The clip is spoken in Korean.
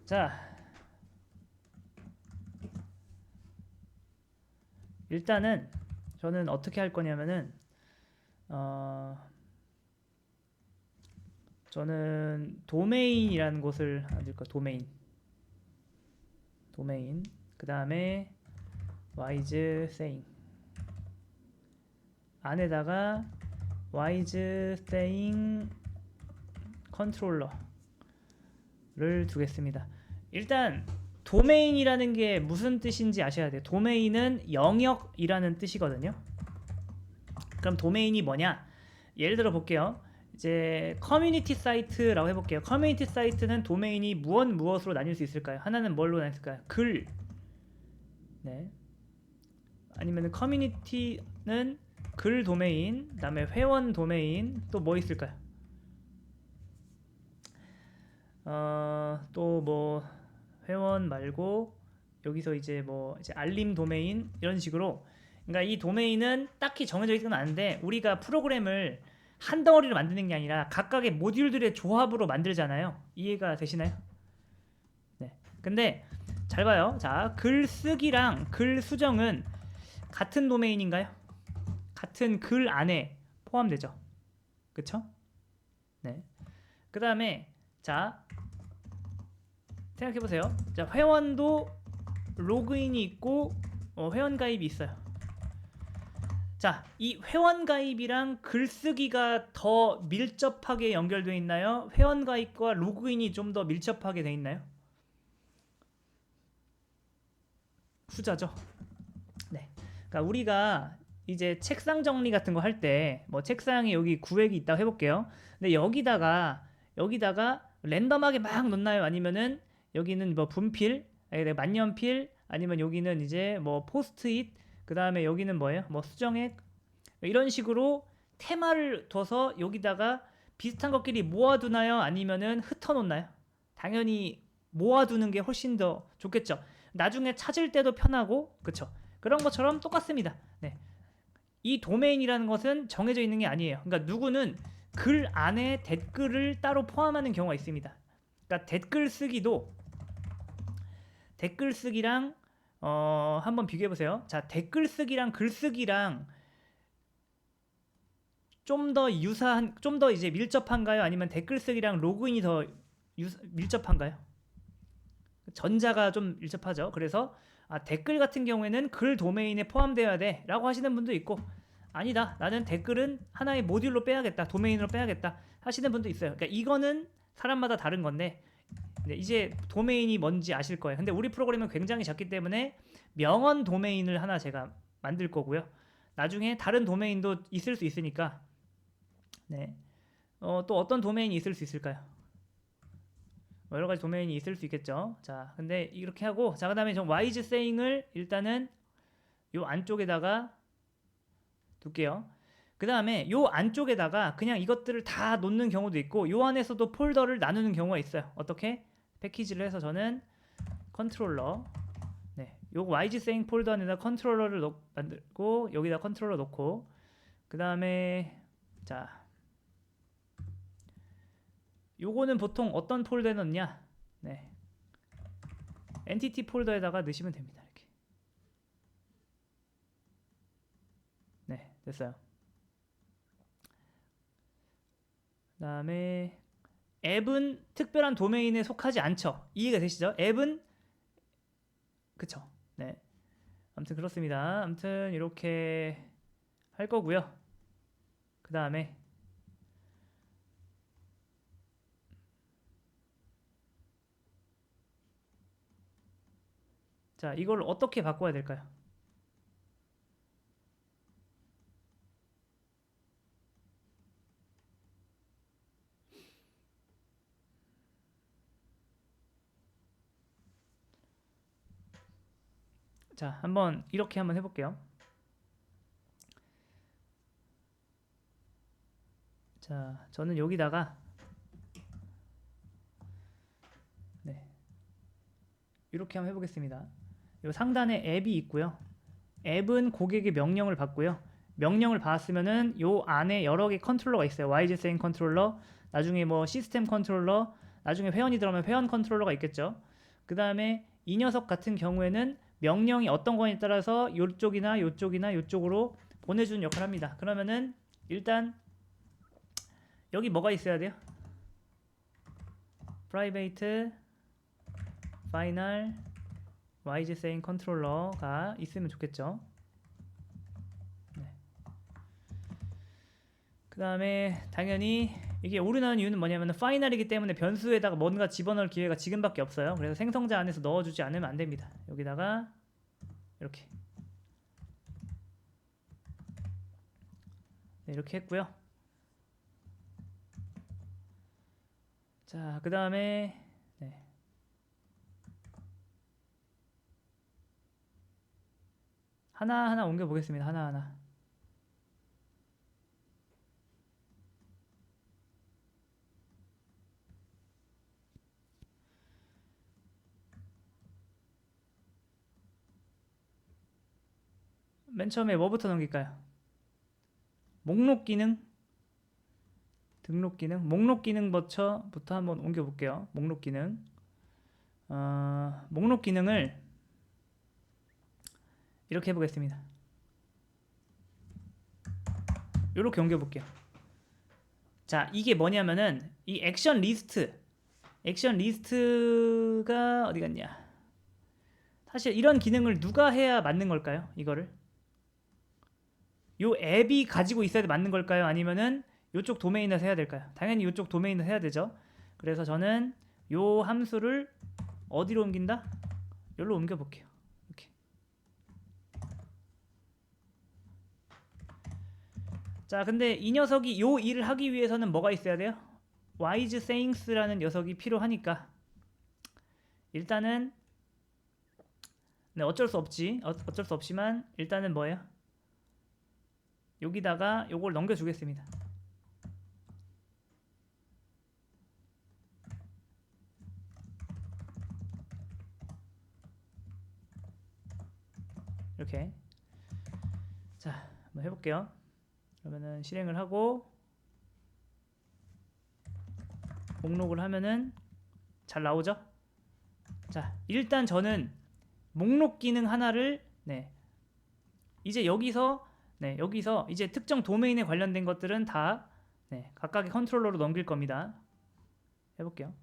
자, 일단은 저는 어떻게 할 거냐면은 저는 도메인이라는 곳을 만들 거. 도메인. 그 다음에 wise saying 안에다가 wise saying 컨트롤러를 두겠습니다. 일단 도메인이라는 게 무슨 뜻인지 아셔야 돼요. 도메인은 영역이라는 뜻이거든요. 그럼 도메인이 뭐냐? 예를 들어 볼게요. 이제 커뮤니티 사이트라고 해볼게요. 커뮤니티 사이트는 도메인이 무엇으로 나뉠 수 있을까요? 하나는 뭘로 나뉠까요? 글. 네. 아니면 커뮤니티는 글 도메인, 그다음에 회원 도메인, 또 뭐 있을까요? 또 뭐 회원 말고 여기서 이제 뭐 이제 알림 도메인 이런 식으로. 그러니까 이 도메인은 딱히 정해져 있는 건 아닌데 우리가 프로그램을 한 덩어리를 만드는 게 아니라 각각의 모듈들의 조합으로 만들잖아요. 이해가 되시나요? 네. 근데 잘 봐요. 자, 글쓰기랑 글 수정은 같은 도메인인가요? 같은 글 안에 포함되죠. 그쵸? 네. 그 다음에 자 생각해보세요. 자, 회원도 로그인이 있고 회원 가입이 있어요. 자, 이 회원 가입이랑 글쓰기가 더 밀접하게 연결되어 있나요? 회원 가입과 로그인이 좀 더 밀접하게 되어 있나요? 후자죠. 네. 그러니까 우리가 이제 책상 정리 같은 거 할 때 뭐 책상에 여기 구획이 있다고 해볼게요. 근데 여기다가 랜덤하게 막 놓나요? 아니면은 여기는 뭐 분필, 만년필, 아니면 여기는 이제 뭐 포스트잇, 그 다음에 여기는 뭐예요? 뭐 수정액 이런 식으로 테마를 둬서 여기다가 비슷한 것끼리 모아두나요? 아니면은 흩어놓나요? 당연히 모아두는 게 훨씬 더 좋겠죠. 나중에 찾을 때도 편하고, 그쵸? 그런 것처럼 똑같습니다. 네. 이 도메인이라는 것은 정해져 있는 게 아니에요. 그러니까 누구는 글 안에 댓글을 따로 포함하는 경우가 있습니다. 그러니까 댓글 쓰기랑 한번 비교해 보세요. 자, 댓글 쓰기랑 글쓰기랑 좀 더 유사한, 좀 더 이제 밀접한가요? 아니면 댓글 쓰기랑 로그인이 더 밀접한가요? 전자가 좀 밀접하죠. 그래서 댓글 같은 경우에는 글 도메인에 포함되어야 돼 라고 하시는 분도 있고, 아니다, 나는 댓글은 하나의 모듈로 빼야겠다, 도메인으로 빼야겠다 하시는 분도 있어요. 그러니까 이거는 사람마다 다른 건데, 이제 도메인이 뭔지 아실 거예요. 근데 우리 프로그램은 굉장히 작기 때문에 명언 도메인을 하나 제가 만들 거고요. 나중에 다른 도메인도 있을 수 있으니까. 네. 또 어떤 도메인이 있을 수 있을까요? 여러 가지 도메인이 있을 수 있겠죠. 자, 근데 이렇게 하고, 자, 그 다음에 좀 wise saying을 일단은 요 안쪽에다가 둘게요. 그 다음에 요 안쪽에다가 그냥 이것들을 다 놓는 경우도 있고, 요 안에서도 폴더를 나누는 경우가 있어요. 어떻게? 패키지를 해서 저는 컨트롤러, 네, 요 wise saying 폴더 안에다 컨트롤러를 만들고, 여기다 컨트롤러 놓고, 그 다음에 자, 요거는 보통 어떤 폴더에 넣냐? 네, 엔티티 폴더에다가 넣으시면 됩니다. 이렇게. 네, 됐어요. 그 다음에 앱은 특별한 도메인에 속하지 않죠. 이해가 되시죠? 앱은 그쵸. 네, 아무튼 그렇습니다. 아무튼 이렇게 할 거고요. 그 다음에 자, 이걸 어떻게 바꿔야 될까요? 자, 한번 이렇게 한번 해볼게요. 자, 저는 여기다가 네, 이렇게 한번 해보겠습니다. 요 상단에 앱이 있고요. 앱은 고객의 명령을 받고요. 명령을 받았으면은 요 안에 여러 개 컨트롤러가 있어요. YGSN 컨트롤러, 나중에 뭐 시스템 컨트롤러, 나중에 회원이 들어오면 회원 컨트롤러가 있겠죠. 그 다음에 이 녀석 같은 경우에는 명령이 어떤 거에 따라서 요쪽이나 요쪽이나 요쪽으로 보내주는 역할을 합니다. 그러면은 일단 여기 뭐가 있어야 돼요? private final yGSAIN 컨트롤러가 있으면 좋겠죠. 네. 그 다음에 당연히 이게 오류나는 이유는 뭐냐면 파이널이기 때문에 변수에다가 뭔가 집어넣을 기회가 지금밖에 없어요. 그래서 생성자 안에서 넣어주지 않으면 안 됩니다. 여기다가 이렇게 네, 이렇게 했고요. 자, 그 다음에 네. 하나하나 옮겨 보겠습니다. 하나하나. 맨 처음에 뭐부터 넘길까요? 목록 기능, 등록 기능, 목록 기능부터 한번 옮겨 볼게요. 목록 기능. 목록 기능을 이렇게 해보겠습니다. 이렇게 옮겨 볼게요. 자, 이게 뭐냐면은 이 액션 리스트가 어디 갔냐? 사실 이런 기능을 누가 해야 맞는 걸까요? 이거를 요 앱이 가지고 있어야 맞는 걸까요? 아니면은 요쪽 도메인에서 해야 될까요? 당연히 요쪽 도메인에서 해야 되죠. 그래서 저는 요 함수를 어디로 옮긴다? 여기로 옮겨 볼게요. 이렇게. 자, 근데 이 녀석이 요 일을 하기 위해서는 뭐가 있어야 돼요? yGSAINs라는 녀석이 필요하니까 일단은 네, 어쩔 수 없지만 일단은 뭐예요? 여기다가 요걸 넘겨주겠습니다. 이렇게. 자, 한번 해볼게요. 그러면은 실행을 하고 목록을 하면은 잘 나오죠? 자, 일단 저는 목록 기능 하나를 이제 여기서 이제 특정 도메인에 관련된 것들은 다 각각의 컨트롤러로 넘길 겁니다. 해볼게요.